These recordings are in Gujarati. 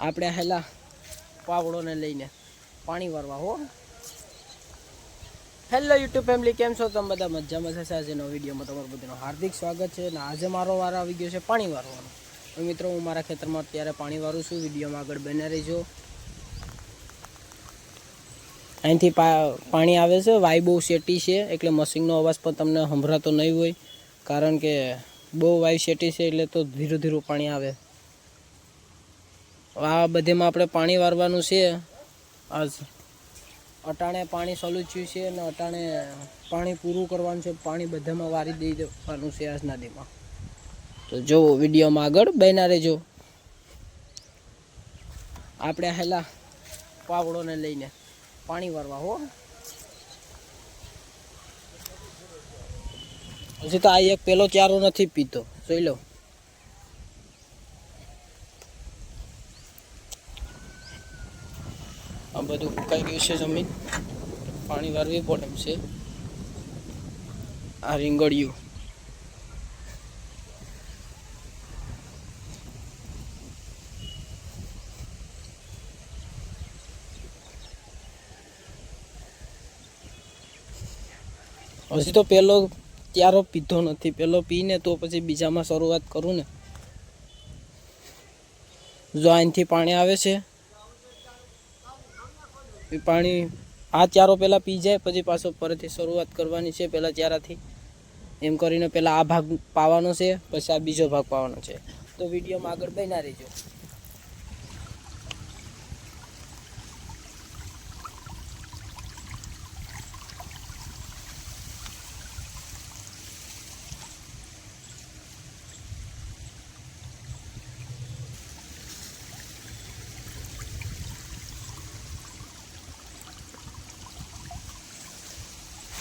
આપણે હેલા પાવડોને લઈને પાણી વારવા હો. હેલો યુટ્યુબ ફેમિલી, કેમ છો તમે બધા? મજામાં છે? આજનો વિડીયોમાં તમારું બધાનું હાર્દિક સ્વાગત છે. અને આજે મારો વારો આવી ગયો છે પાણી વારવાનો. તો મિત્રો, હું મારા ખેતરમાં અત્યારે પાણી વારું છું. વિડીયોમાં આગળ બને રહેજો. અહીંથી પાણી આવે છે. વાય બહુ શેટી છે એટલે મશીનનો અવાજ પણ તમને સંભળાતો નહીં હોય, કારણ કે બહુ વાય શેટી છે એટલે તો ધીરું ધીરું પાણી આવે. આ બધેમાં આપણે પાણી વારવાનું છે. આજ અટાણે પાણી ચાલુ થયું છે અને અટાણે પાણી પૂરું કરવાનું છે. પાણી બધામાં વારી દઈ દેવાનું છે આજ નદીમાં. તો જો વિડીયોમાં આગળ બન્યા રહેજો. આપણે હેલા પાવડોને લઈને પાણી વારવા હો. હજી તો આ એક પેલો ચારો નથી પીતો, જોઈ લો. આ બધું ફૂંકાઈ ગયું છે જમીન, પાણી વારવી પડે એમ છે. આ રીંગણિયું હજી તો પેલો ત્યારો પીધો નથી. પેલો પીને તો પછી બીજામાં શરૂઆત કરું ને. જો અહીંથી પાણી આવે છે, એ પાણી આ ચારો પહેલાં પી જાય, પછી પાછો ફરીથી શરૂઆત કરવાની છે પહેલાં ચારાથી. એમ કરીને પહેલાં આ ભાગ પાવાનો છે, પછી આ બીજો ભાગ પાવાનો છે. તો વિડીયોમાં આગળ બન્યા રહેજો.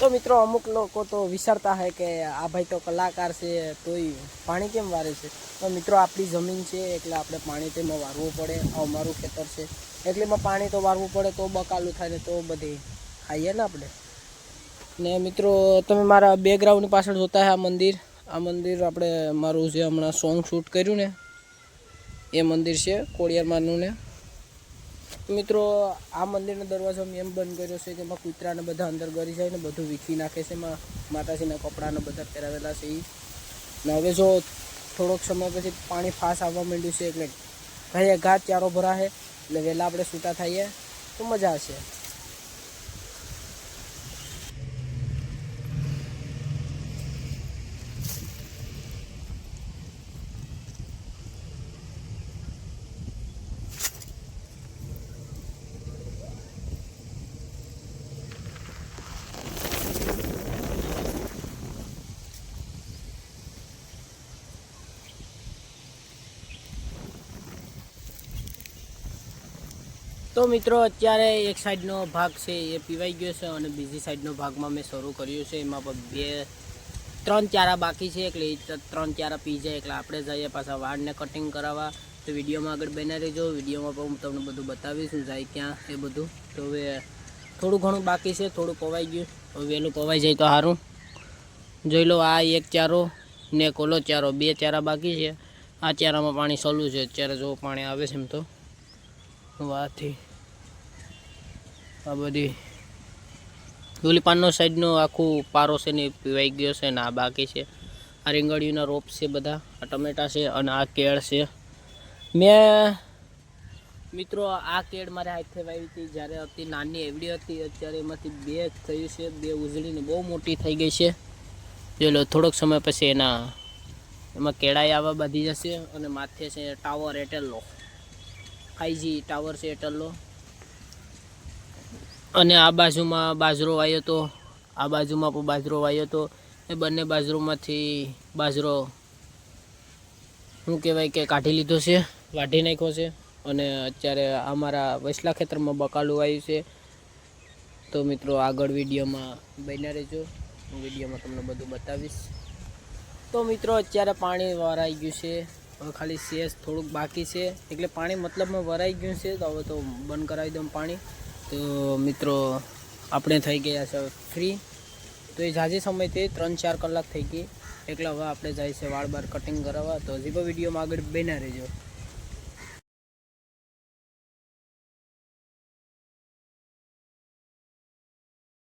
તો મિત્રો, અમુક લોકો તો વિચારતા હોય કે આ ભાઈ તો કલાકાર છે, તોય પાણી કેમ વારે છે? તો મિત્રો, આપણી જમીન છે એટલે આપણે પાણી તેમાં વારવું પડે. અમારું ખેતર છે એટલે એમાં પાણી તો વારવું પડે, તો બકાલું થાય ને તો બધી ખાઈએ ને આપણે. ને મિત્રો, તમે મારા બેકગ્રાઉન્ડની પાછળ જોતા હોય આ મંદિર આપણે મારું જે હમણાં સોંગ શૂટ કર્યું ને એ મંદિર છે, ખોડિયારમાંનું ને. મિત્રો, આ મંદિરનો દરવાજો મેં એમ બંધ કર્યો છે કે એમાં કૂતરાને બધા અંદર ગરી જાય ને બધું વીખી નાખે છે. એમાં માતાજીના કપડાને બધા પહેરાવેલા છે એ. ને હવે જો થોડોક સમય પછી પાણી ફાસ આવવા માંડ્યું છે એટલે ભાઈ ઘાટ ચારો ભરાશે એટલે વહેલા આપણે છૂટા થઈએ તો મજા આવશે. તો મિત્રો, અત્યારે એક સાઈડનો ભાગ છે એ પીવાઈ ગયો છે અને બીજી સાઈડનો ભાગમાં મેં શરૂ કર્યું છે. એમાં પણ 3 ચારા બાકી છે એટલે 3 ચારા પી જાય એટલે આપણે જઈએ પાછા વાળને કટિંગ કરાવવા. તો વિડીયોમાં આગળ બન્યા રહેજો. વિડીયોમાં પણ હું તમને બધું બતાવીશ હું જાય ક્યાં એ બધું. તો હવે થોડું ઘણું બાકી છે, થોડું પવાઈ ગયું. હવે વહેલું પવાઈ જાય તો સારું. જોઈ લો, આ એક ચારો ને કોલો ચારો, 2 ચારા બાકી છે. આ ચારામાં પાણી ચાલુ છે અત્યારે. જો પાણી આવે છે એમ તો વાથી આ બધી ઓલી પાનનો સાઈડનો આખું પારો છે ને પીવાઈ ગયો છે ને આ બાકી છે. આ રીંગણીના રોપ છે બધા, આ ટમેટા છે અને આ કેળ છે. મેં મિત્રો આ કેળ મારે હાથે વાવી હતી જ્યારે અતિ નાની એવડી હતી. અત્યારે એમાંથી 2 થયું છે, 2 ઉજળીને બહુ મોટી થઈ ગઈ છે. જોઈ લો, થોડોક સમય પછી એમાં કેળાઈ આવવા બાંધી જશે. અને માથે છે ટાવર એરટેલનો 5G ટાવર છે એરટેલનો. અને આ બાજુમાં બાજરો વાવ્યો હતો, આ બાજુમાં પણ બાજરો વાવ્યો હતો. એ બંને બાજરોમાંથી બાજરો શું કહેવાય કે કાઢી લીધો છે, વાઢી નાખ્યો છે. અને અત્યારે અમારા વસલા ખેતરમાં બકાલું વાવ્યું છે. તો મિત્રો, આગળ વિડીયોમાં બન્યા રહેજો. હું વિડીયોમાં તમને બધું બતાવીશ. તો મિત્રો, અત્યારે પાણી વરાઈ ગયું છે. હવે ખાલી શેષ થોડુંક બાકી છે એટલે પાણી મતલબમાં વરાઈ ગયું છે. તો હવે તો બંધ કરાવી દઉં પાણી. તો મિત્રો, આપણે થઈ ગયા છે ફ્રી. તો એ ઝાઝી સમયથી 3-4 કલાક થઈ ગઈ એટલે હવે આપણે જાય છે વાળ બાર કટિંગ કરાવવા. તો હજી પણ વિડીયોમાં આગળ બન્યા રહેજો.